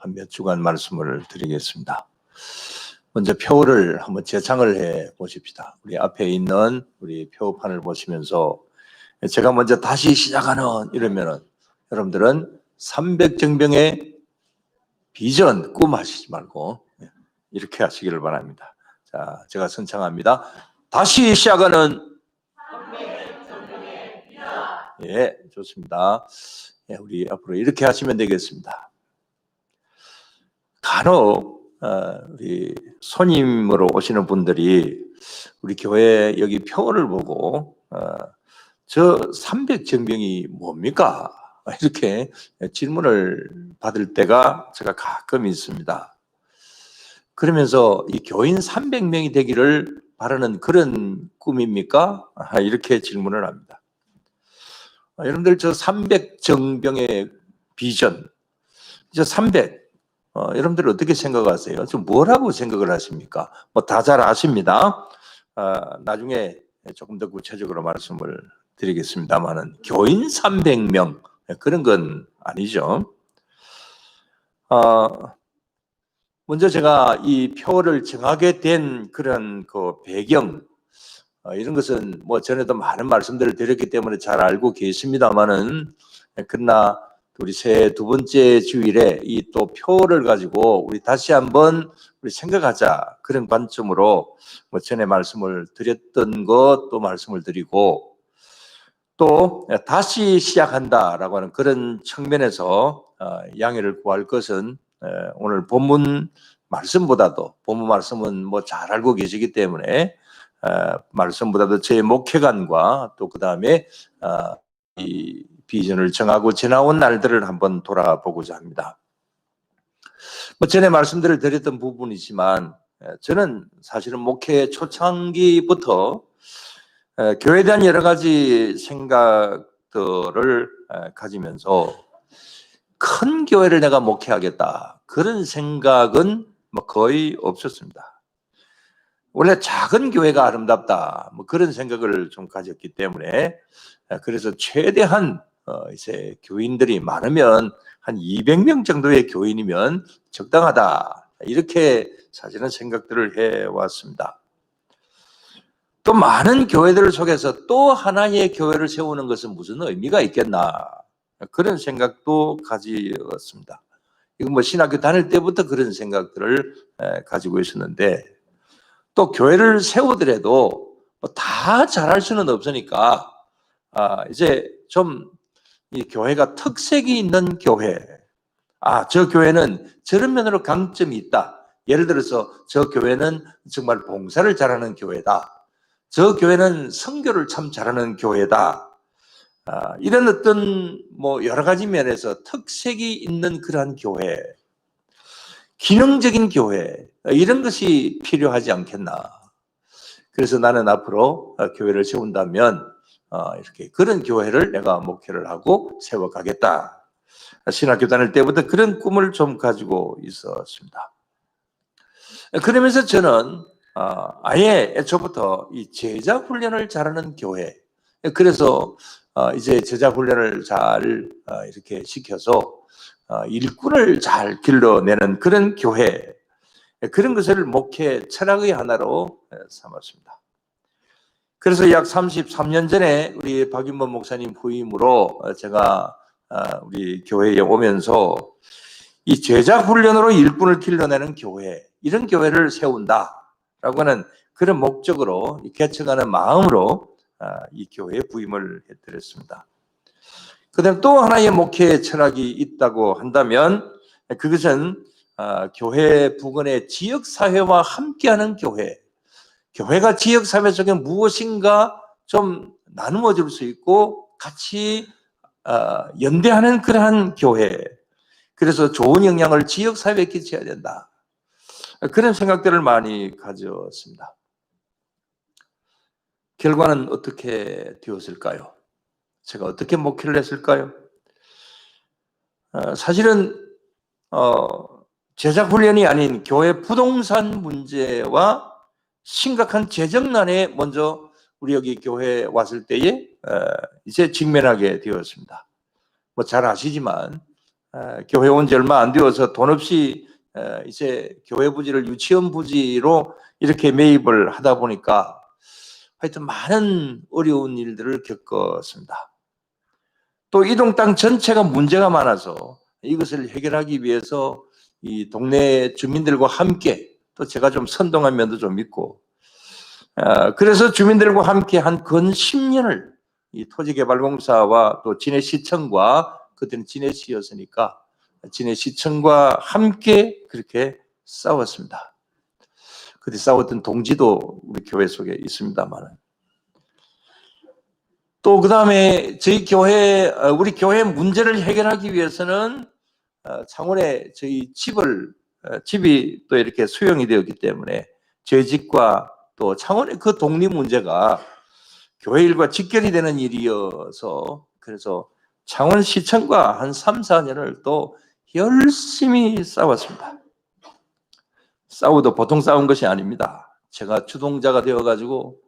한 몇 주간 말씀을 드리겠습니다. 먼저 표를 한번 재창을 해 보십시다. 우리 앞에 있는 우리 표판을 보시면서 제가 먼저 다시 시작하는 이러면은 여러분들은 300정병의 비전 꿈 하시지 말고 이렇게 하시기를 바랍니다. 자, 제가 선창합니다. 다시 시작하는 예, 좋습니다. 예, 우리 앞으로 이렇게 하시면 되겠습니다. 간혹 우리 손님으로 오시는 분들이 우리 교회 여기 표를 보고 저 300정병이 뭡니까? 이렇게 질문을 받을 때가 제가 가끔 있습니다. 그러면서 이 교인 300명이 되기를 바라는 그런 꿈입니까? 이렇게 질문을 합니다. 여러분들 저 300정병의 비전, 저 300, 여러분들 어떻게 생각하세요? 저 뭐라고 생각을 하십니까? 뭐 다 잘 아십니다. 나중에 조금 더 구체적으로 말씀을 드리겠습니다만은 교인 300명 그런 건 아니죠. 먼저 제가 이 표를 정하게 된 그런 그 배경 이런 것은 뭐 전에도 많은 말씀들을 드렸기 때문에 잘 알고 계십니다만은 그러나 우리 새해 두 번째 주일에 이 또 표를 가지고 우리 다시 한번 우리 생각하자 그런 관점으로 뭐 전에 말씀을 드렸던 것도 말씀을 드리고 또 다시 시작한다라고 하는 그런 측면에서 양해를 구할 것은 오늘 본문 말씀보다도 본문 말씀은 뭐 잘 알고 계시기 때문에 말씀보다도 제 목회관과 또 그 다음에 이 비전을 정하고 지나온 날들을 한번 돌아보고자 합니다. 뭐 전에 말씀들을 드렸던 부분이지만 저는 사실은 목회 초창기부터 교회에 대한 여러 가지 생각들을 가지면서 큰 교회를 내가 목회하겠다 그런 생각은 뭐 거의 없었습니다. 원래 작은 교회가 아름답다 뭐 그런 생각을 좀 가졌기 때문에 그래서 최대한 이제 교인들이 많으면 한 200명 정도의 교인이면 적당하다 이렇게 사실은 생각들을 해왔습니다. 또 많은 교회들 속에서 또 하나의 교회를 세우는 것은 무슨 의미가 있겠나 그런 생각도 가지었습니다. 이건 뭐 신학교 다닐 때부터 그런 생각들을 가지고 있었는데 또 교회를 세우더라도 다 잘할 수는 없으니까 이제 좀 이 교회가 특색이 있는 교회, 저 교회는 저런 면으로 강점이 있다. 예를 들어서 저 교회는 정말 봉사를 잘하는 교회다. 저 교회는 선교를 참 잘하는 교회다. 이런 어떤 뭐 여러 가지 면에서 특색이 있는 그러한 교회, 기능적인 교회 이런 것이 필요하지 않겠나. 그래서 나는 앞으로 교회를 세운다면 이렇게 그런 교회를 내가 목회를 하고 세워가겠다. 신학교 다닐 때부터 그런 꿈을 좀 가지고 있었습니다. 그러면서 저는 아예 애초부터 이 제자 훈련을 잘하는 교회, 그래서 이제 제자 훈련을 잘 이렇게 시켜서 일꾼을 잘 길러내는 그런 교회, 그런 것을 목회 철학의 하나로 삼았습니다. 그래서 약 33년 전에 우리 박윤범 목사님 후임으로 제가 우리 교회에 오면서 이 제자 훈련으로 일꾼을 길러내는 교회, 이런 교회를 세운다라고 하는 그런 목적으로 개척하는 마음으로 이 교회에 부임을 해드렸습니다. 그다음 또 하나의 목회 철학이 있다고 한다면 그것은 교회 부근의 지역사회와 함께하는 교회, 교회가 지역사회 속에 무엇인가 좀 나누어 줄 수 있고 같이 연대하는 그러한 교회, 그래서 좋은 영향을 지역사회에 끼쳐야 된다. 그런 생각들을 많이 가졌습니다. 결과는 어떻게 되었을까요? 제가 어떻게 목회를 했을까요? 사실은 제작 훈련이 아닌 교회 부동산 문제와 심각한 재정난에 먼저 우리 여기 교회에 왔을 때에 이제 직면하게 되었습니다. 뭐 잘 아시지만 교회 온 지 얼마 안 되어서 돈 없이 이제 교회 부지를 유치원 부지로 이렇게 매입을 하다 보니까 하여튼 많은 어려운 일들을 겪었습니다. 또 이동 땅 전체가 문제가 많아서 이것을 해결하기 위해서 이 동네 주민들과 함께, 또 제가 좀 선동한 면도 좀 있고, 그래서 주민들과 함께 한 근 10년을 이 토지개발공사와 또 진해시청과, 그때는 진해시였으니까 진해시청과 함께 그렇게 싸웠습니다. 그때 싸웠던 동지도 우리 교회 속에 있습니다만, 또 그 다음에 저희 교회, 우리 교회 문제를 해결하기 위해서는 창원에 저희 집이 또 이렇게 수용이 되었기 때문에 저희 집과 또 창원의 그 독립 문제가 교회 일과 직결이 되는 일이어서, 그래서 창원시청과 한 3, 4년을 또 열심히 싸웠습니다. 싸워도 보통 싸운 것이 아닙니다. 제가 주동자가 되어가지고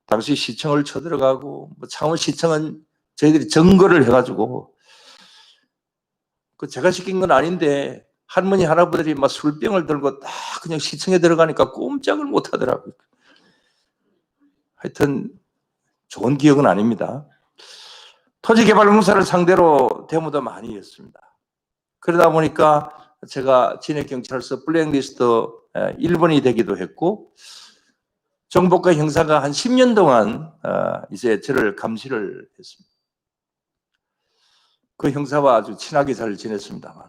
당시 시청을 쳐들어가고, 창원시청은 저희들이 증거를 해가지고, 그 제가 시킨 건 아닌데 할머니 할아버지들이 막 술병을 들고 딱 그냥 시청에 들어가니까 꼼짝을 못 하더라고요. 하여튼 좋은 기억은 아닙니다. 토지개발공사를 상대로 데모도 많이 했습니다. 그러다 보니까 제가 진해경찰서 블랙리스트 1번이 되기도 했고, 정보과 형사가 한 10년 동안 이제 저를 감시를 했습니다. 그 형사와 아주 친하게 잘 지냈습니다만,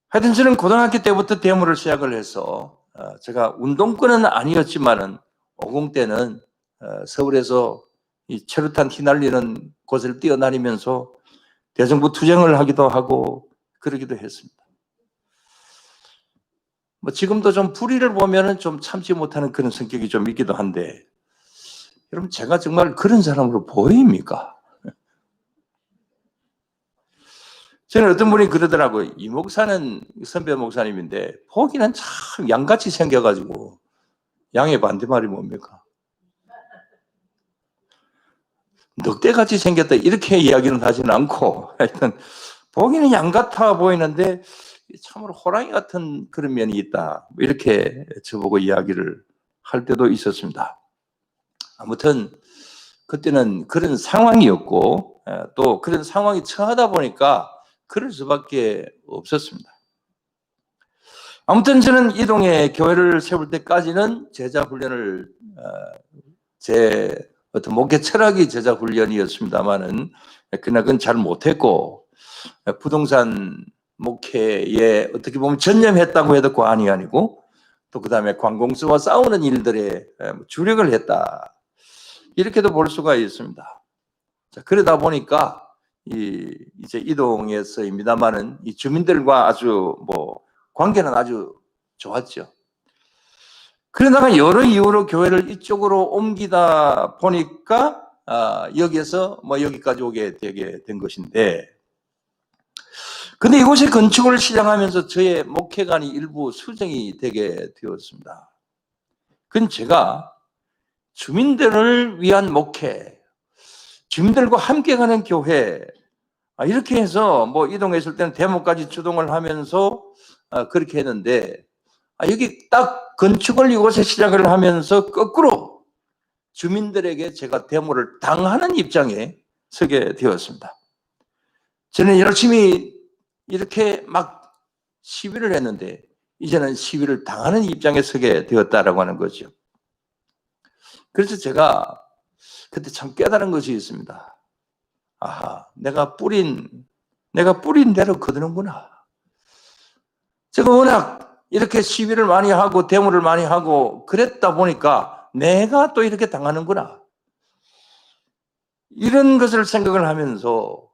하여튼 저는 고등학교 때부터 데모를 시작을 해서, 제가 운동권은 아니었지만은 50 때는 서울에서 이 체류탄 휘날리는 곳을 뛰어다니면서 대정부 투쟁을 하기도 하고 그러기도 했습니다. 뭐 지금도 좀 불의를 보면은 좀 참지 못하는 그런 성격이 좀 있기도 한데, 여러분 제가 정말 그런 사람으로 보입니까? 저는 어떤 분이 그러더라고요. 이 목사는 선배 목사님인데 보기는 참 양같이 생겨가지고, 양의 반대말이 뭡니까? 늑대같이 생겼다 이렇게 이야기는 하지는 않고, 하여튼 보기는 양 같아 보이는데 참으로 호랑이 같은 그런 면이 있다, 이렇게 저보고 이야기를 할 때도 있었습니다. 아무튼 그때는 그런 상황이었고, 또 그런 상황이 처하다 보니까 그럴 수밖에 없었습니다. 아무튼 저는 이동에 교회를 세울 때까지는 제자 훈련을, 제 어떤 목회 철학이 제자 훈련이었습니다만은, 그러나 그건 잘 못했고, 부동산 목회에 어떻게 보면 전념했다고 해도 과언이 아니고, 또 그 다음에 관공서와 싸우는 일들에 주력을 했다, 이렇게도 볼 수가 있습니다. 자, 그러다 보니까 이제 이동에서입니다만은 이 주민들과 아주 관계는 아주 좋았죠. 그러다가 여러 이유로 교회를 이쪽으로 옮기다 보니까 여기에서 여기까지 오게 되게 된 것인데, 근데 이곳에 건축을 시작하면서 저의 목회관이 일부 수정이 되게 되었습니다. 그건 제가 주민들을 위한 목회, 주민들과 함께 가는 교회, 이렇게 해서 이동에 있을 때는 데모까지 주동을 하면서 그렇게 했는데, 여기 딱 건축을 이곳에 시작을 하면서 거꾸로 주민들에게 제가 데모를 당하는 입장에 서게 되었습니다. 저는 열심히 이렇게 막 시위를 했는데 이제는 시위를 당하는 입장에 서게 되었다라고 하는 거죠. 그래서 제가 그때 참 깨달은 것이 있습니다. 아하, 내가 뿌린 대로 거두는구나. 제가 워낙 이렇게 시위를 많이 하고 데모를 많이 하고 그랬다 보니까 내가 또 이렇게 당하는구나, 이런 것을 생각을 하면서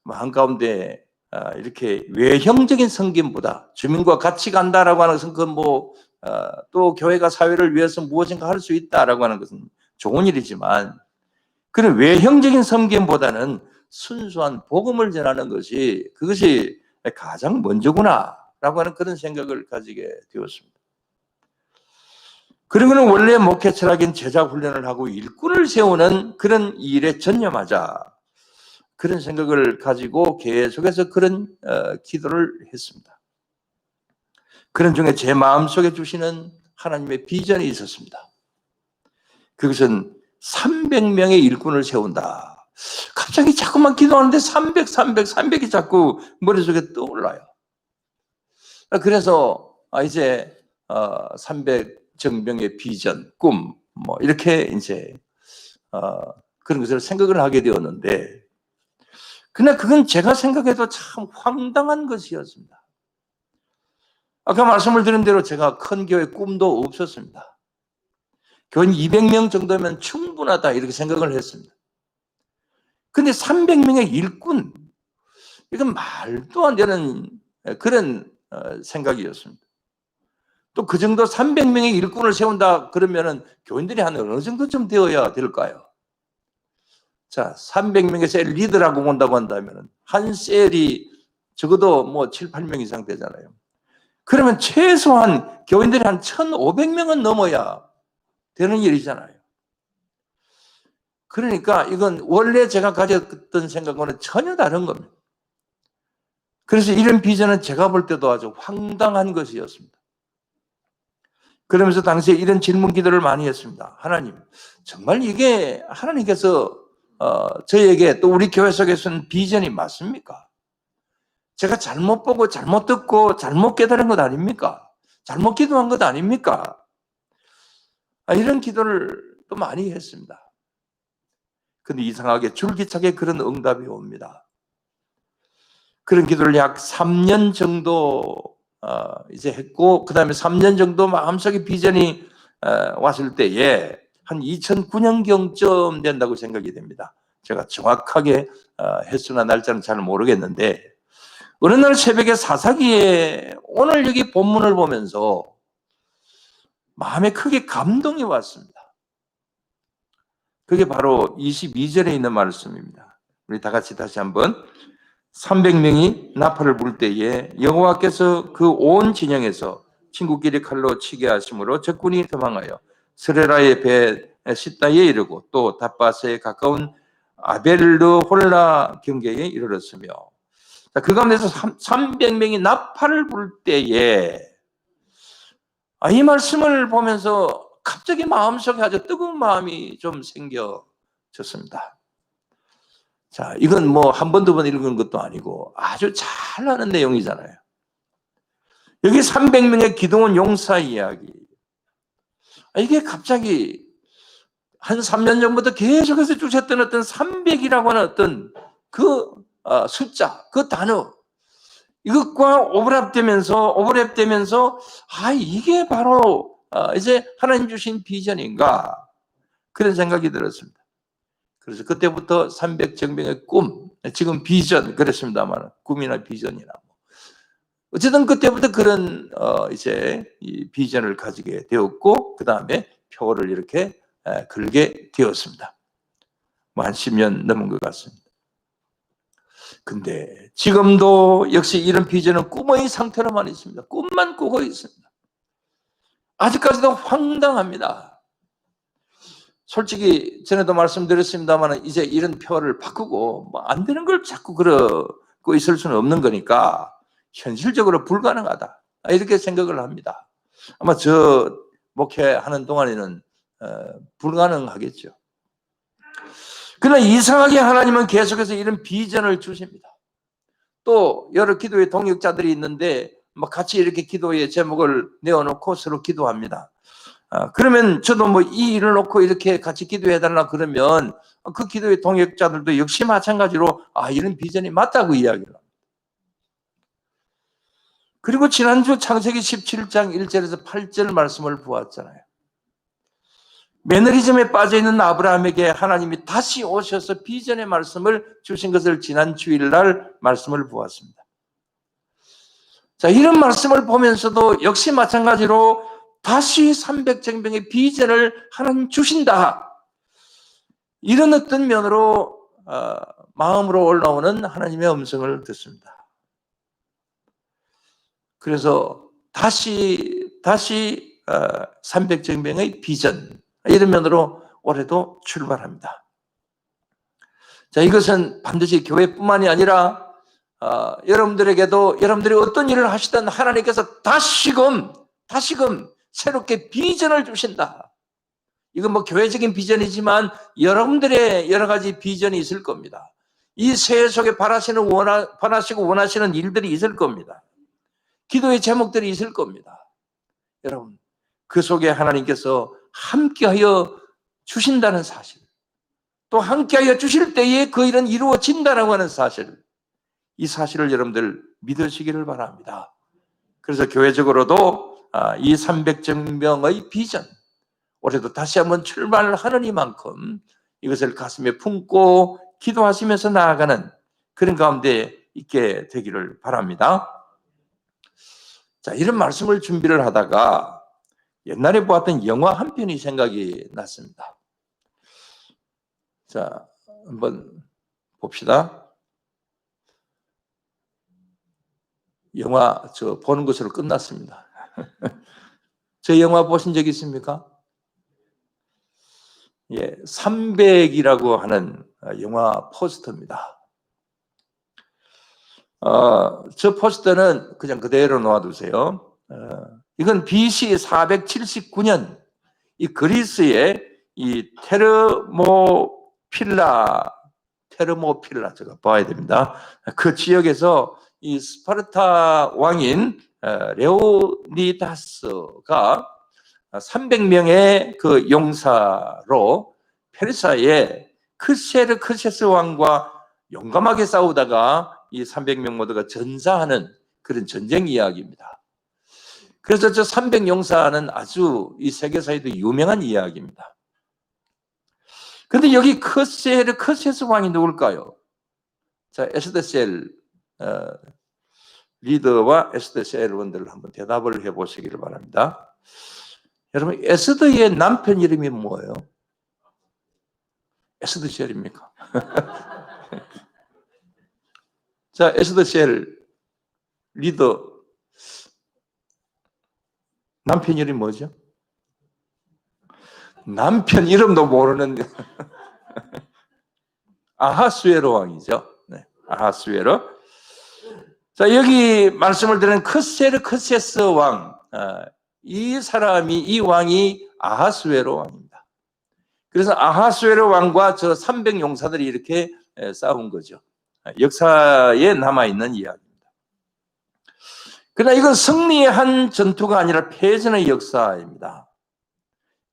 한가운데 이렇게 외형적인 섬김보다 주민과 같이 간다라고 하는 것은 또 교회가 사회를 위해서 무엇인가 할 수 있다라고 하는 것은 좋은 일이지만, 그런 외형적인 섬김보다는 순수한 복음을 전하는 그것이 가장 먼저구나라고 하는 그런 생각을 가지게 되었습니다. 그리고는 원래 목회 철학인 제자 훈련을 하고 일꾼을 세우는 그런 일에 전념하자, 그런 생각을 가지고 계속해서 그런 기도를 했습니다. 그런 중에 제 마음속에 주시는 하나님의 비전이 있었습니다. 그것은 300명의 일꾼을 세운다. 갑자기 자꾸만 기도하는데 300이 자꾸 머릿속에 떠올라요. 그래서 이제 300정병의 비전, 꿈, 뭐 이렇게 이제 그런 것을 생각을 하게 되었는데, 그러나 그건 제가 생각해도 참 황당한 것이었습니다. 아까 말씀을 드린 대로 제가 큰 교회 꿈도 없었습니다. 교인 200명 정도면 충분하다 이렇게 생각을 했습니다. 근데 300명의 일꾼, 이건 말도 안 되는 그런 생각이었습니다. 또 그 정도 300명의 일꾼을 세운다 그러면은 교인들이 한 어느 정도쯤 되어야 될까요? 자, 300명의 셀 리더라고 본다고 한다면 한 셀이 적어도 뭐 7, 8명 이상 되잖아요. 그러면 최소한 교인들이 한 1,500명은 넘어야 되는 일이잖아요. 그러니까 이건 원래 제가 가졌던 생각과는 전혀 다른 겁니다. 그래서 이런 비전은 제가 볼 때도 아주 황당한 것이었습니다. 그러면서 당시에 이런 질문 기도를 많이 했습니다. 하나님, 정말 이게 하나님께서 저희에게 또 우리 교회 속에서는 비전이 맞습니까? 제가 잘못 보고 잘못 듣고 잘못 깨달은 것 아닙니까? 잘못 기도한 것 아닙니까? 이런 기도를 또 많이 했습니다. 근데 이상하게 줄기차게 그런 응답이 옵니다. 그런 기도를 약 3년 정도 이제 했고, 그 다음에 3년 정도 마음속에 비전이 왔을 때에 한 2009년경쯤 된다고 생각이 됩니다. 제가 정확하게 횟수나 날짜는 잘 모르겠는데, 어느 날 새벽에 사사기에 오늘 여기 본문을 보면서 마음에 크게 감동이 왔습니다. 그게 바로 22절에 있는 말씀입니다. 우리 다 같이 다시 한번 300명이 나팔을 불 때에 여호와께서 그 온 진영에서 친구끼리 칼로 치게 하심으로 적군이 도망하여 스레라의 배 시다에 이르고 또 닷바스에 가까운 아벨르 홀라 경계에 이르렀으며, 그 가운데서 300명이 나팔을 불 때에 이 말씀을 보면서 갑자기 마음속에 아주 뜨거운 마음이 좀 생겨졌습니다. 자, 이건 뭐 한 번, 두 번 읽은 것도 아니고 아주 잘 아는 내용이잖아요. 여기 300명의 기도원 용사 이야기. 이게 갑자기 한 3년 전부터 계속해서 주셨던 어떤 300이라고 하는 어떤 그 숫자, 그 단어, 이것과 오버랩되면서 이게 바로 이제 하나님 주신 비전인가, 그런 생각이 들었습니다. 그래서 그때부터 300정병의 꿈, 지금 비전 그랬습니다만 꿈이나 비전이나 어쨌든 그때부터 그런 이제 이 비전을 가지게 되었고, 그 다음에 표를 이렇게 걸게 되었습니다. 뭐 한 10년 넘은 것 같습니다. 근데 지금도 역시 이런 비전은 꿈의 상태로만 있습니다. 꿈만 꾸고 있습니다. 아직까지도 황당합니다. 솔직히 전에도 말씀드렸습니다만 이제 이런 표를 바꾸고 뭐 안 되는 걸 자꾸 그러고 있을 수는 없는 거니까 현실적으로 불가능하다, 이렇게 생각을 합니다. 아마 저 목회하는 동안에는 불가능하겠죠. 그러나 이상하게 하나님은 계속해서 이런 비전을 주십니다. 또 여러 기도의 동역자들이 있는데 같이 이렇게 기도의 제목을 내어놓고 서로 기도합니다. 그러면 저도 뭐 이 일을 놓고 이렇게 같이 기도해달라 그러면 그 기도의 동역자들도 역시 마찬가지로 이런 비전이 맞다고 이야기를 합니다. 그리고 지난주 창세기 17장 1절에서 8절 말씀을 보았잖아요. 매너리즘에 빠져있는 아브라함에게 하나님이 다시 오셔서 비전의 말씀을 주신 것을 지난 주일날 말씀을 보았습니다. 자, 이런 말씀을 보면서도 역시 마찬가지로 다시 300정병의 비전을 하나님 주신다, 이런 어떤 면으로 마음으로 올라오는 하나님의 음성을 듣습니다. 그래서 다시 300정병의 비전, 이런 면으로 올해도 출발합니다. 자, 이것은 반드시 교회뿐만이 아니라 여러분들에게도 여러분들이 어떤 일을 하시든 하나님께서 다시금 새롭게 비전을 주신다. 이건 뭐 교회적인 비전이지만 여러분들의 여러 가지 비전이 있을 겁니다. 이 새해 속에 바라시고 원하시는 일들이 있을 겁니다. 기도의 제목들이 있을 겁니다. 여러분, 그 속에 하나님께서 함께하여 주신다는 사실, 또 함께하여 주실 때에 그 일은 이루어진다라고 하는 사실, 이 사실을 여러분들 믿으시기를 바랍니다. 그래서 교회적으로도 이 300정명의 비전, 올해도 다시 한번 출발을 하는 이만큼 이것을 가슴에 품고 기도하시면서 나아가는 그런 가운데 있게 되기를 바랍니다. 자, 이런 말씀을 준비를 하다가 옛날에 보았던 영화 한 편이 생각이 났습니다. 자, 한번 봅시다. 영화 저 보는 것으로 끝났습니다. 저 영화 보신 적 있습니까? 예, 300이라고 하는 영화 포스터입니다. 저 포스터는 그냥 그대로 놓아두세요. 이건 BC 479년 이 그리스의 이 테르모필라 제가 봐야 됩니다. 그 지역에서 이 스파르타 왕인 레오니다스가 300명의 그 용사로 페르시아의 크세스 왕과 용감하게 싸우다가 이 300명 모두가 전사하는 그런 전쟁 이야기입니다. 그래서 저 300용사는 아주 이 세계사에도 유명한 이야기입니다. 근데 여기 크세스 왕이 누굴까요? 자, 에스더셀 리더와 에스더셀 원들을 한번 대답을 해보시기를 바랍니다. 여러분, 에스더의 남편 이름이 뭐예요? 에스더셀입니까? 자, 에스더셀 리더 남편 이름이 뭐죠? 남편 이름도 모르는 아하수에로 왕이죠. 네, 아하수에로. 자, 여기 말씀을 드린 크세스 왕, 이 왕이 아하수에로 왕입니다. 그래서 아하수에로 왕과 저 300용사들이 이렇게 싸운 거죠. 역사에 남아있는 이야기입니다. 그러나 이건 승리한 전투가 아니라 패전의 역사입니다.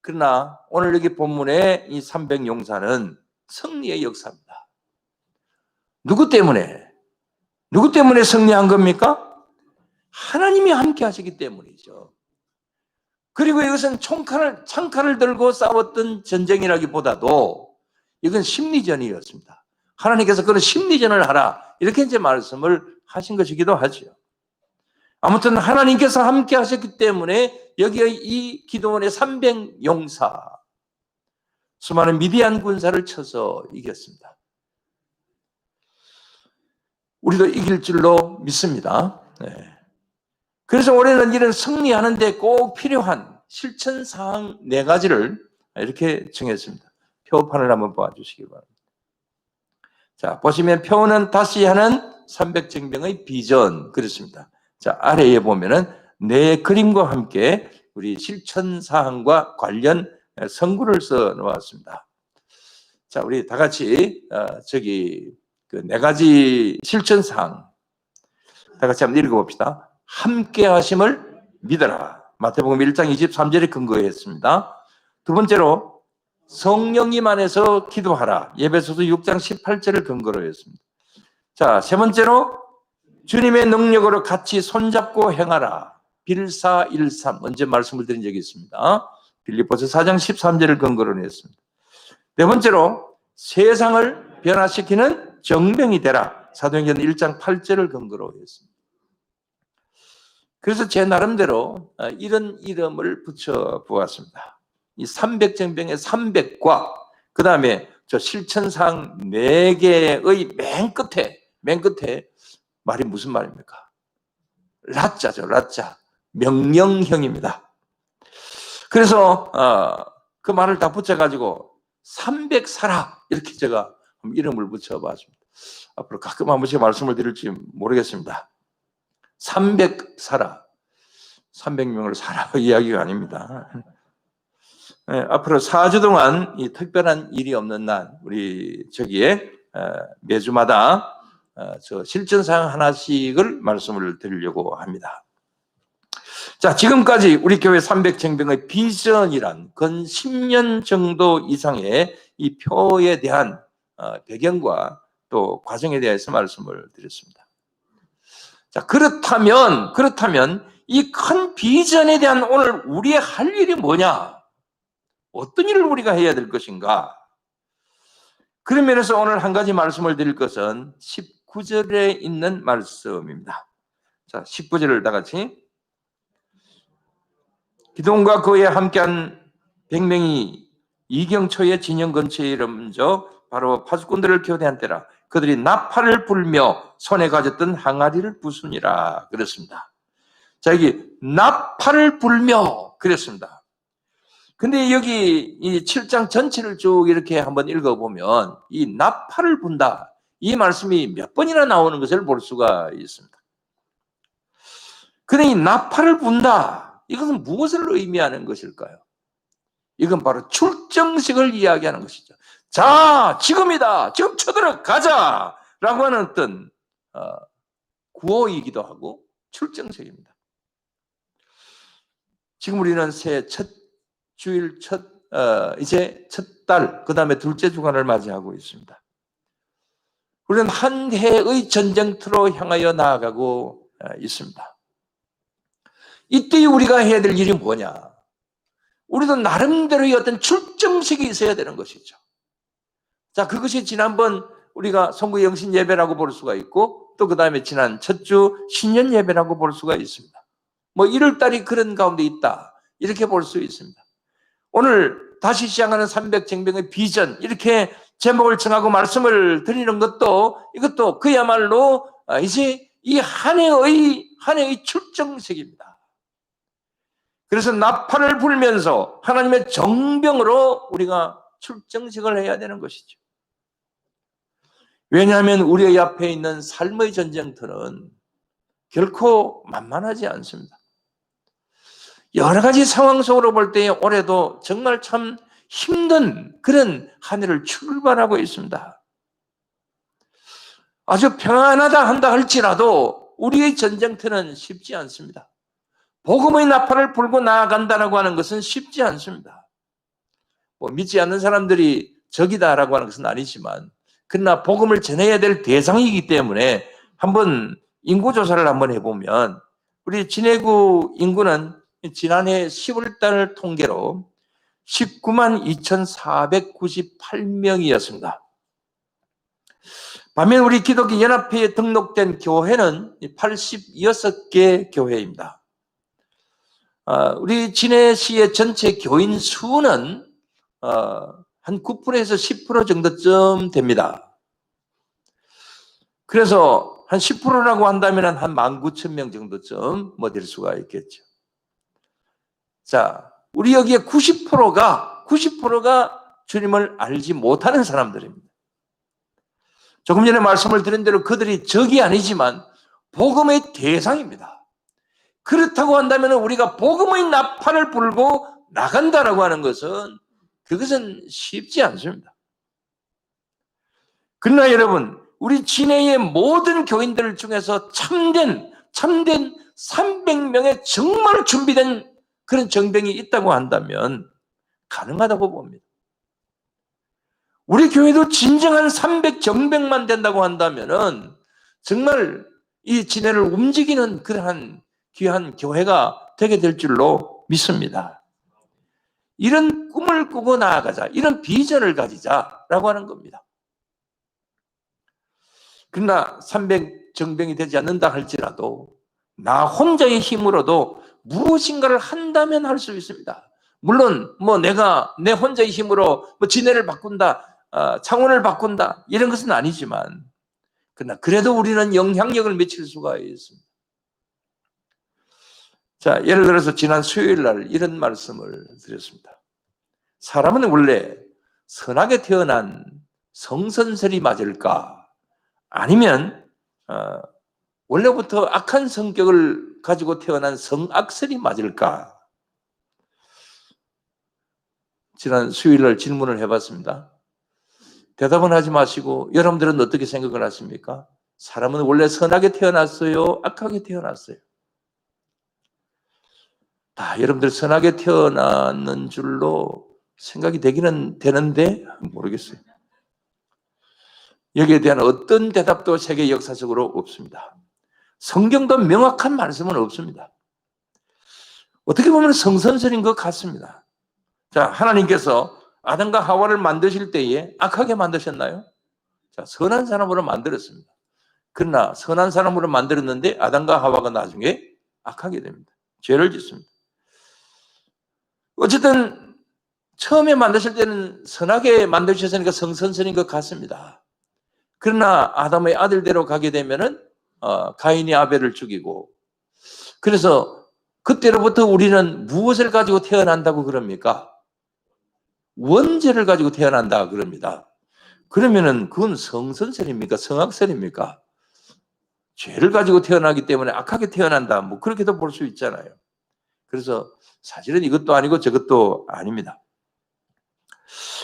그러나 오늘 여기 본문의 이 300용사는 승리의 역사입니다. 누구 때문에 승리한 겁니까? 하나님이 함께 하시기 때문이죠. 그리고 이것은 창칼을 들고 싸웠던 전쟁이라기보다도 이건 심리전이었습니다. 하나님께서 그런 심리전을 하라, 이렇게 이제 말씀을 하신 것이기도 하죠. 아무튼 하나님께서 함께 하셨기 때문에 여기에 이 기도원의 300용사, 수많은 미디안 군사를 쳐서 이겼습니다. 우리도 이길 줄로 믿습니다. 네. 그래서 올해는 이런 승리하는 데 꼭 필요한 실천사항 4가지를 이렇게 정했습니다. 표판을 한번 봐주시기 바랍니다. 자, 보시면 표는 다시 하는 300정병의 비전, 그렇습니다. 자, 아래에 보면은 내 그림과 함께 우리 실천사항과 관련 성구를 써 놓았습니다. 자, 우리 다 같이 그 4가지 실천사항 다 같이 한번 읽어봅시다. 함께 하심을 믿어라. 마태복음 1장 23절에 근거했습니다. 두 번째로 성령님 안에서 기도하라. 에베소서 6장 18절을 근거로 했습니다. 자, 세 번째로 주님의 능력으로 같이 손잡고 행하라. 빌사 13 언제 말씀을 드린 적이 있습니다. 빌립보서 4장 13절을 근거로 했습니다. 네 번째로 세상을 변화시키는 정병이 되라. 사도행전 1장 8절을 근거로 했습니다. 그래서 제 나름대로 이런 이름을 붙여 보았습니다. 이 300정병의 300과 그 다음에 저 실천사항 4개의 맨 끝에 말이 무슨 말입니까? 라짜죠, 라짜. 명령형입니다. 그래서 그 말을 다 붙여가지고 300 사라, 이렇게 제가 이름을 붙여봤습니다. 앞으로 가끔 한 번씩 말씀을 드릴지 모르겠습니다. 300 300명을 사라 이야기가 아닙니다. 네, 앞으로 4주 동안 이 특별한 일이 없는 날 우리 저기에 매주마다 저 실전사항 하나씩을 말씀을 드리려고 합니다. 자, 지금까지 우리 교회 300쟁병의 비전이란 근 10년 정도 이상의 이 표에 대한 배경과 또 과정에 대해서 말씀을 드렸습니다. 자, 그렇다면 이 큰 비전에 대한 오늘 우리의 할 일이 뭐냐? 어떤 일을 우리가 해야 될 것인가? 그런 면에서 오늘 한 가지 말씀을 드릴 것은 19절에 있는 말씀입니다. 자, 19절을 다 같이. 기동과 그에 함께한 100명이 이경초의 진영 근처에 이르면서 바로 파수꾼들을 교대한 때라 그들이 나팔을 불며 손에 가졌던 항아리를 부수니라 그랬습니다. 자, 여기 나팔을 불며 그랬습니다. 근데 여기 이 7장 전체를 쭉 이렇게 한번 읽어보면 이 나팔을 분다 이 말씀이 몇 번이나 나오는 것을 볼 수가 있습니다. 근데 이 나팔을 분다 이것은 무엇을 의미하는 것일까요? 이건 바로 출정식을 이야기하는 것이죠. 자, 지금이다. 지금 쳐들어가자 라고 하는 어떤 구호이기도 하고 출정식입니다. 지금 우리는 새 첫 주일 이제 첫 달, 그 다음에 둘째 주간을 맞이하고 있습니다. 우리는 한 해의 전쟁터로 향하여 나아가고 있습니다. 이때 우리가 해야 될 일이 뭐냐? 우리도 나름대로의 어떤 출정식이 있어야 되는 것이죠. 자, 그것이 지난번 우리가 성부 영신 예배라고 볼 수가 있고 또 그 다음에 지난 첫 주 신년 예배라고 볼 수가 있습니다. 뭐 1월달이 그런 가운데 있다 이렇게 볼 수 있습니다. 오늘 다시 시작하는 300쟁병의 비전 이렇게 제목을 정하고 말씀을 드리는 것도 이것도 그야말로 이제 이 한 해의 출정식입니다. 그래서 나팔을 불면서 하나님의 정병으로 우리가 출정식을 해야 되는 것이죠. 왜냐하면 우리의 앞에 있는 삶의 전쟁터는 결코 만만하지 않습니다. 여러 가지 상황 속으로 볼 때 올해도 정말 참 힘든 그런 한 해를 출발하고 있습니다. 아주 평안하다 한다 할지라도 우리의 전쟁터는 쉽지 않습니다. 복음의 나팔을 불고 나아간다라고 하는 것은 쉽지 않습니다. 뭐 믿지 않는 사람들이 적이다라고 하는 것은 아니지만 그러나 복음을 전해야 될 대상이기 때문에 한번 인구조사를 한번 해보면 우리 진해구 인구는 지난해 10월달 통계로 19만 2,498명이었습니다. 반면 우리 기독교 연합회에 등록된 교회는 86개 교회입니다. 우리 진해시의 전체 교인 수는 한 9%에서 10% 정도쯤 됩니다. 그래서 한 10%라고 한다면 한 19,000명 정도쯤 뭐 될 수가 있겠죠. 자, 우리 여기에 90%가 주님을 알지 못하는 사람들입니다. 조금 전에 말씀을 드린 대로 그들이 적이 아니지만 복음의 대상입니다. 그렇다고 한다면 우리가 복음의 나팔을 불고 나간다라고 하는 것은 그것은 쉽지 않습니다. 그러나 여러분, 우리 진해의 모든 교인들 중에서 참된 300명의 정말 준비된 그런 정병이 있다고 한다면 가능하다고 봅니다. 우리 교회도 진정한 300정병만 된다고 한다면 정말 이 진해를 움직이는 그러한 귀한 교회가 되게 될 줄로 믿습니다. 이런 꿈을 꾸고 나아가자, 이런 비전을 가지자라고 하는 겁니다. 그러나 300정병이 되지 않는다 할지라도 나 혼자의 힘으로도 무엇인가를 한다면 할 수 있습니다. 물론 뭐 내가 내 혼자의 힘으로 뭐 진해를 바꾼다, 창원을 바꾼다 이런 것은 아니지만 그러나 그래도 우리는 영향력을 미칠 수가 있습니다. 자, 예를 들어서 지난 수요일 날 이런 말씀을 드렸습니다. 사람은 원래 선하게 태어난 성선설이 맞을까? 아니면 원래부터 악한 성격을 가지고 태어난 성악설이 맞을까? 지난 수요일날 질문을 해봤습니다. 대답은 하지 마시고 여러분들은 어떻게 생각을 하십니까? 사람은 원래 선하게 태어났어요? 악하게 태어났어요? 여러분들 선하게 태어났는 줄로 생각이 되기는 되는데 모르겠어요. 여기에 대한 어떤 대답도 세계 역사적으로 없습니다. 성경도 명확한 말씀은 없습니다. 어떻게 보면 성선설인 것 같습니다. 자, 하나님께서 아담과 하와를 만드실 때에 악하게 만드셨나요? 자, 선한 사람으로 만들었습니다. 그러나 선한 사람으로 만들었는데 아담과 하와가 나중에 악하게 됩니다. 죄를 짓습니다. 어쨌든 처음에 만드실 때는 선하게 만드셨으니까 성선설인 것 같습니다. 그러나 아담의 아들대로 가게 되면은 가인이 아벨을 죽이고, 그래서 그때로부터 우리는 무엇을 가지고 태어난다고 그럽니까? 원죄를 가지고 태어난다 그럽니다. 그러면은 그건 성선설입니까? 성악설입니까? 죄를 가지고 태어나기 때문에 악하게 태어난다, 뭐 그렇게도 볼 수 있잖아요. 그래서 사실은 이것도 아니고 저것도 아닙니다.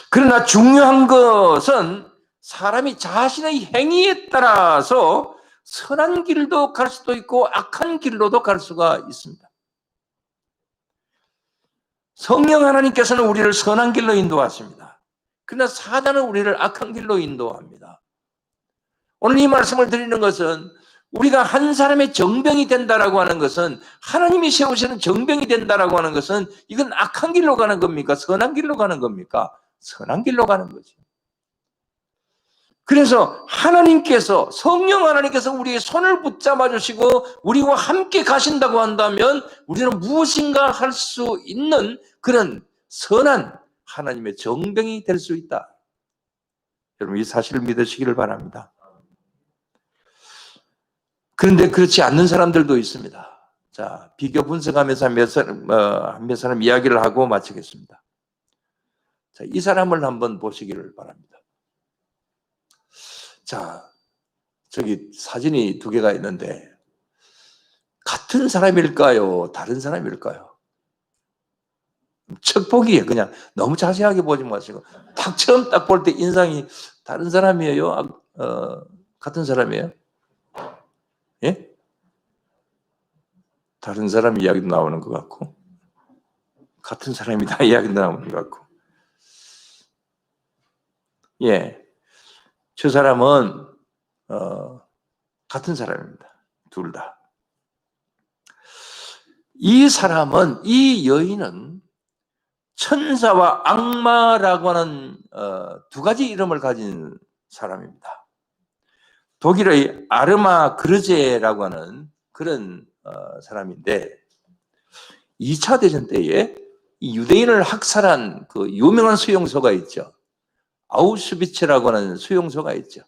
그러나 중요한 것은 사람이 자신의 행위에 따라서 선한 길도 갈 수도 있고 악한 길로도 갈 수가 있습니다. 성령 하나님께서는 우리를 선한 길로 인도하십니다. 그러나 사단은 우리를 악한 길로 인도합니다. 오늘 이 말씀을 드리는 것은 우리가 한 사람의 정병이 된다라고 하는 것은, 하나님이 세우시는 정병이 된다라고 하는 것은, 이건 악한 길로 가는 겁니까? 선한 길로 가는 겁니까? 선한 길로 가는 거죠. 그래서 하나님께서, 성령 하나님께서 우리의 손을 붙잡아 주시고 우리와 함께 가신다고 한다면 우리는 무엇인가 할 수 있는 그런 선한 하나님의 정병이 될 수 있다. 여러분, 이 사실을 믿으시기를 바랍니다. 그런데 그렇지 않는 사람들도 있습니다. 자, 비교 분석하면서 몇 사람 이야기를 하고 마치겠습니다. 자, 이 사람을 한번 보시기를 바랍니다. 자, 저기 사진이 두 개가 있는데 같은 사람일까요? 다른 사람일까요? 첫 보기에 그냥 너무 자세하게 보지 마시고 딱 처음 딱 볼 때 인상이 다른 사람이에요? 같은 사람이에요? 예? 다른 사람 이야기도 나오는 것 같고 같은 사람이다 이야기도 나오는 것 같고, 예, 저 사람은 같은 사람입니다. 둘 다. 이 사람은, 이 여인은 천사와 악마라고 하는 두 가지 이름을 가진 사람입니다. 독일의 아르마 그르제라고 하는 그런 사람인데, 2차 대전 때에 이 유대인을 학살한 그 유명한 수용소가 있죠. 아우슈비츠라고 하는 수용소가 있죠.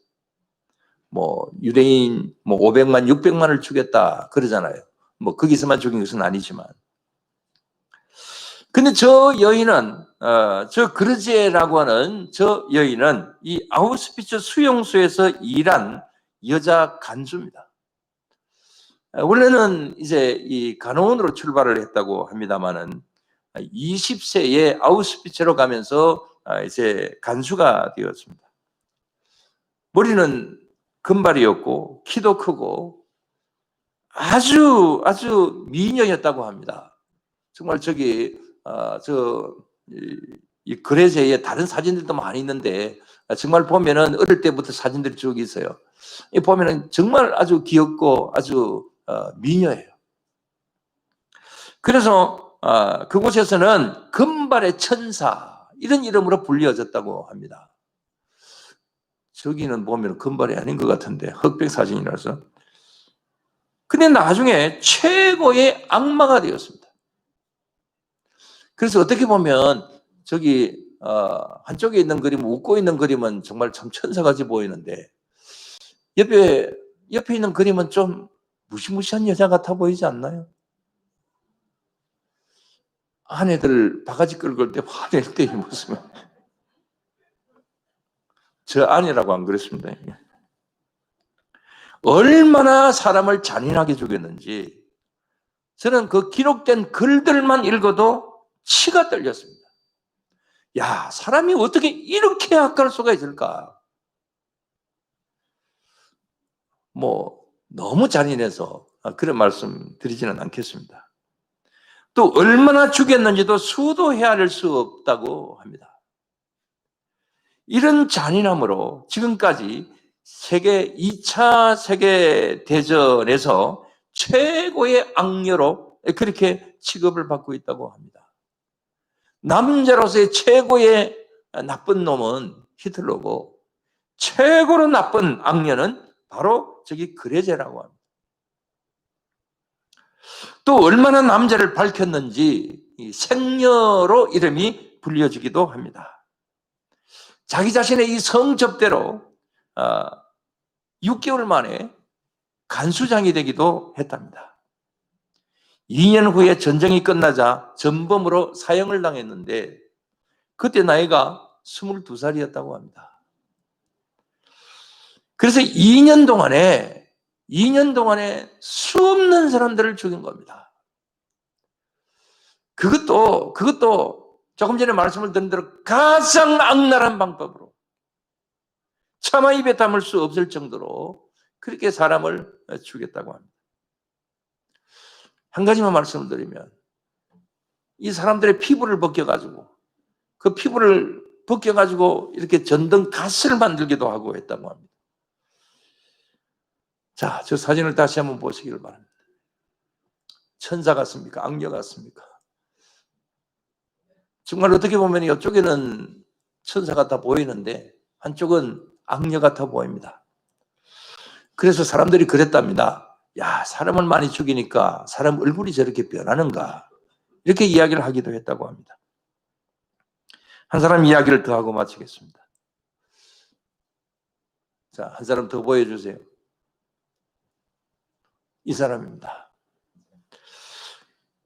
뭐 유대인 500만, 600만을 죽였다 그러잖아요. 뭐 거기서만 죽인 것은 아니지만. 근데 저 여인은 저 그르제라고 하는 저 여인은 이 아우슈비츠 수용소에서 일한 여자 간수입니다. 원래는 이제 이 간호원으로 출발을 했다고 합니다만은 20세에 아우슈비츠로 가면서 이제 간수가 되었습니다. 머리는 금발이었고 키도 크고 아주 미녀였다고 합니다. 정말 저기 이 그레제에 다른 사진들도 많이 있는데 정말 보면은 어릴 때부터 사진들이 쭉 있어요. 보면은 정말 아주 귀엽고 아주 미녀예요. 그래서 그곳에서는 금발의 천사 이런 이름으로 불려졌다고 합니다. 저기는 보면 금발이 아닌 것 같은데 흑백 사진이라서. 근데 나중에 최고의 악마가 되었습니다. 그래서 어떻게 보면 저기 한쪽에 있는 그림, 웃고 있는 그림은 정말 참 천사같이 보이는데 옆에 있는 그림은 좀 무시무시한 여자 같아 보이지 않나요? 아내들 바가지 끌고 올 때 화낼 때의 모습은 저 아니라고 안 그랬습니다. 얼마나 사람을 잔인하게 죽였는지 저는 그 기록된 글들만 읽어도 치가 떨렸습니다. 야, 사람이 어떻게 이렇게 악할 수가 있을까? 너무 잔인해서 그런 말씀 드리지는 않겠습니다. 또 얼마나 죽였는지도 수도 헤아릴 수 없다고 합니다. 이런 잔인함으로 지금까지 2차 세계대전에서 최고의 악녀로 그렇게 취급을 받고 있다고 합니다. 남자로서의 최고의 나쁜 놈은 히틀러고 최고로 나쁜 악녀는 바로 저기 그레제라고 합니다. 또 얼마나 남자를 밝혔는지 생녀로 이름이 불려지기도 합니다. 자기 자신의 이 성접대로 6개월 만에 간수장이 되기도 했답니다. 2년 후에 전쟁이 끝나자 전범으로 사형을 당했는데 그때 나이가 22살이었다고 합니다. 그래서 2년 동안에 수없는 사람들을 죽인 겁니다. 그것도 조금 전에 말씀을 드린 대로 가장 악랄한 방법으로 차마 입에 담을 수 없을 정도로 그렇게 사람을 죽였다고 합니다. 한 가지만 말씀을 드리면 이 사람들의 피부를 벗겨가지고 그 피부를 벗겨가지고 이렇게 전등 가스를 만들기도 하고 했다고 합니다. 자, 저 사진을 다시 한번 보시기를 바랍니다. 천사 같습니까? 악녀 같습니까? 정말 어떻게 보면 이쪽에는 천사 같아 보이는데 한쪽은 악녀 같아 보입니다. 그래서 사람들이 그랬답니다. 야, 사람을 많이 죽이니까 사람 얼굴이 저렇게 변하는가? 이렇게 이야기를 하기도 했다고 합니다. 한 사람 이야기를 더 하고 마치겠습니다. 자, 한 사람 더 보여주세요. 이 사람입니다.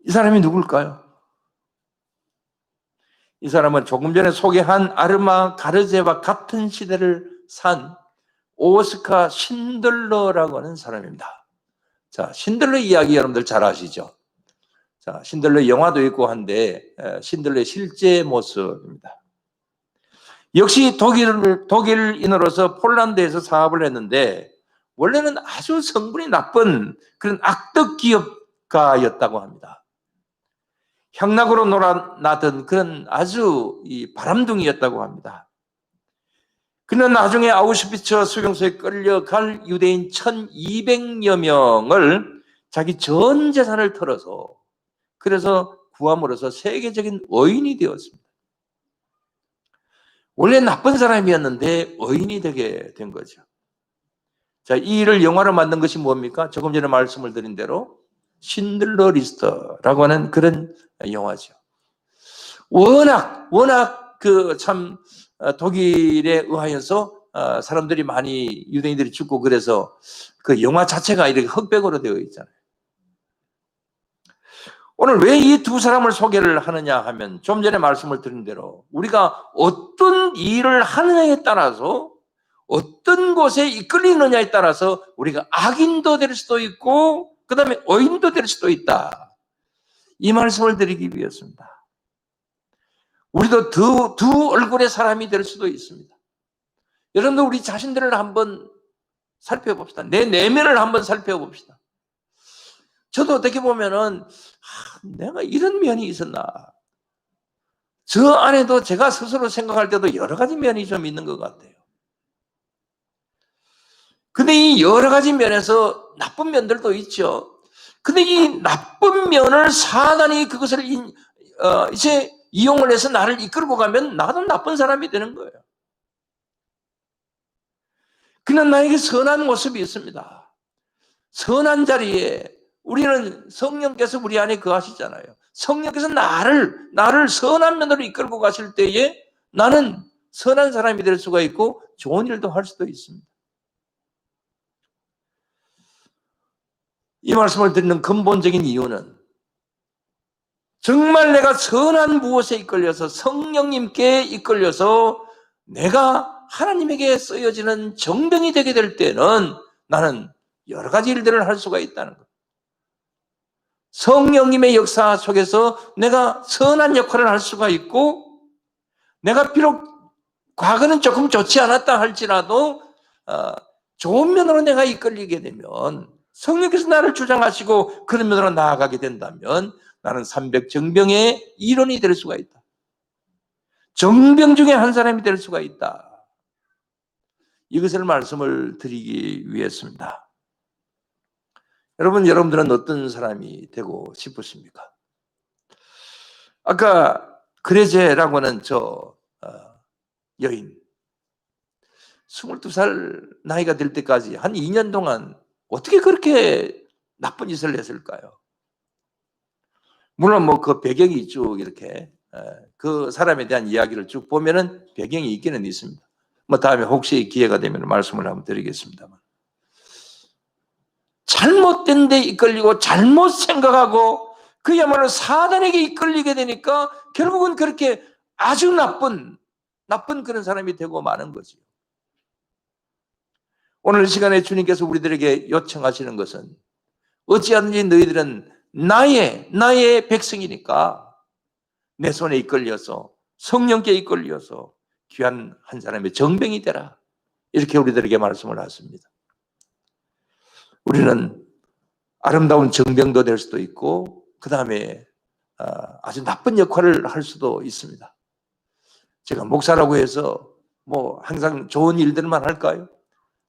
이 사람이 누굴까요? 이 사람은 조금 전에 소개한 아르마 가르제와 같은 시대를 산 오스카 신들러라고 하는 사람입니다. 자, 신들러 이야기 여러분들 잘 아시죠? 자, 신들러 영화도 있고 한데 신들러의 실제 모습입니다. 역시 독일인으로서 폴란드에서 사업을 했는데 원래는 아주 성분이 나쁜 그런 악덕 기업가였다고 합니다. 향락으로 놀아나던 그런 아주 바람둥이였다고 합니다. 그는 나중에 아우슈비츠 수용소에 끌려갈 유대인 1200여 명을 자기 전 재산을 털어서 그래서 구함으로써 세계적인 의인이 되었습니다. 원래 나쁜 사람이었는데 의인이 되게 된 거죠. 자, 이 일을 영화로 만든 것이 뭡니까? 조금 전에 말씀을 드린 대로 신들러 리스트라고 하는 그런 영화죠. 워낙 독일에 의하여서 사람들이 많이 유대인들이 죽고 그래서 그 영화 자체가 이렇게 흑백으로 되어 있잖아요. 오늘 왜 이 두 사람을 소개를 하느냐 하면 좀 전에 말씀을 드린 대로 우리가 어떤 일을 하느냐에 따라서 어떤 곳에 이끌리느냐에 따라서 우리가 악인도 될 수도 있고 그 다음에 의인도 될 수도 있다. 이 말씀을 드리기 위해서입니다. 우리도 두 얼굴의 사람이 될 수도 있습니다. 여러분들 우리 자신들을 한번 살펴봅시다. 내 내면을 한번 살펴봅시다. 저도 어떻게 보면은 내가 이런 면이 있었나. 저 안에도 제가 스스로 생각할 때도 여러 가지 면이 좀 있는 것 같아요. 근데 이 여러 가지 면에서 나쁜 면들도 있죠. 근데 이 나쁜 면을 사단이 그것을 이제 이용을 해서 나를 이끌고 가면 나도 나쁜 사람이 되는 거예요. 그는 나에게 선한 모습이 있습니다. 선한 자리에 우리는 성령께서 우리 안에 거하시잖아요. 성령께서 나를 선한 면으로 이끌고 가실 때에 나는 선한 사람이 될 수가 있고 좋은 일도 할 수도 있습니다. 이 말씀을 드리는 근본적인 이유는 정말 내가 선한 무엇에 이끌려서 성령님께 이끌려서 내가 하나님에게 쓰여지는 정병이 되게 될 때는 나는 여러 가지 일들을 할 수가 있다는 것. 성령님의 역사 속에서 내가 선한 역할을 할 수가 있고, 내가 비록 과거는 조금 좋지 않았다 할지라도 좋은 면으로 내가 이끌리게 되면, 성령께서 나를 주장하시고 그런 면으로 나아가게 된다면 나는 300정병의 일원이 될 수가 있다. 정병 중에 한 사람이 될 수가 있다. 이것을 말씀을 드리기 위해서입니다. 여러분들은 어떤 사람이 되고 싶으십니까? 아까 그레제라고 하는 여인, 22살 나이가 될 때까지 한 2년 동안 어떻게 그렇게 나쁜 짓을 했을까요? 물론 그 배경이 쭉 이렇게 그 사람에 대한 이야기를 쭉 보면은 배경이 있기는 있습니다. 다음에 혹시 기회가 되면 말씀을 한번 드리겠습니다만, 잘못된 데 이끌리고 잘못 생각하고 그야말로 사단에게 이끌리게 되니까 결국은 그렇게 아주 나쁜 그런 사람이 되고 마는 거죠. 오늘 시간에 주님께서 우리들에게 요청하시는 것은, 어찌하든지 너희들은 나의 백성이니까 내 손에 이끌려서 성령께 이끌려서 귀한 한 사람의 정병이 되라, 이렇게 우리들에게 말씀을 하십니다. 우리는 아름다운 정병도 될 수도 있고, 그 다음에 아주 나쁜 역할을 할 수도 있습니다. 제가 목사라고 해서 항상 좋은 일들만 할까요?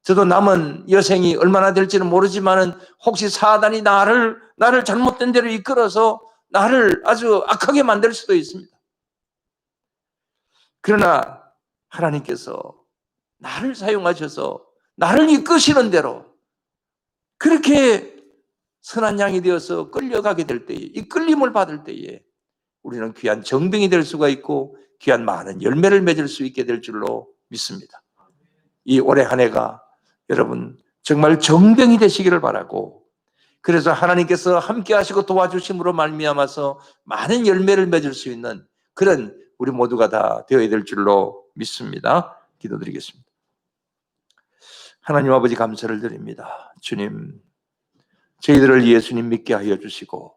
저도 남은 여생이 얼마나 될지는 모르지만은 혹시 사단이 나를 잘못된 대로 이끌어서 나를 아주 악하게 만들 수도 있습니다. 그러나 하나님께서 나를 사용하셔서 나를 이끄시는 대로 그렇게 선한 양이 되어서 끌려가게 될 때에, 이끌림을 받을 때에 우리는 귀한 정병이 될 수가 있고 귀한 많은 열매를 맺을 수 있게 될 줄로 믿습니다. 이 올해 한 해가 여러분 정말 정병이 되시기를 바라고, 그래서 하나님께서 함께 하시고 도와주심으로 말미암아서 많은 열매를 맺을 수 있는 그런 우리 모두가 다 되어야 될 줄로 믿습니다. 기도드리겠습니다. 하나님 아버지, 감사를 드립니다. 주님, 저희들을 예수님 믿게 하여 주시고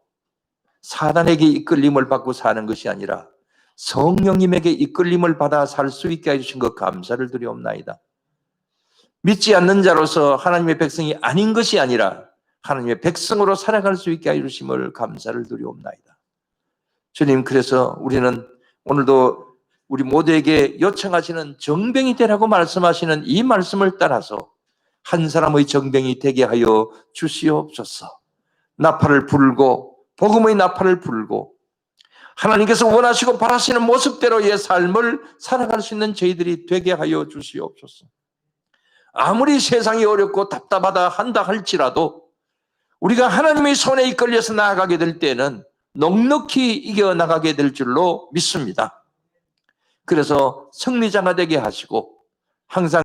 사단에게 이끌림을 받고 사는 것이 아니라 성령님에게 이끌림을 받아 살 수 있게 해주신 것 감사를 드리옵나이다. 믿지 않는 자로서 하나님의 백성이 아닌 것이 아니라 하나님의 백성으로 살아갈 수 있게 해주심을 감사를 드리옵나이다. 주님, 그래서 우리는 오늘도 우리 모두에게 요청하시는 정병이 되라고 말씀하시는 이 말씀을 따라서 한 사람의 정병이 되게 하여 주시옵소서. 나팔을 불고, 복음의 나팔을 불고 하나님께서 원하시고 바라시는 모습대로의 삶을 살아갈 수 있는 저희들이 되게 하여 주시옵소서. 아무리 세상이 어렵고 답답하다 한다 할지라도 우리가 하나님의 손에 이끌려서 나아가게 될 때는 넉넉히 이겨나가게 될 줄로 믿습니다. 그래서 승리자가 되게 하시고 항상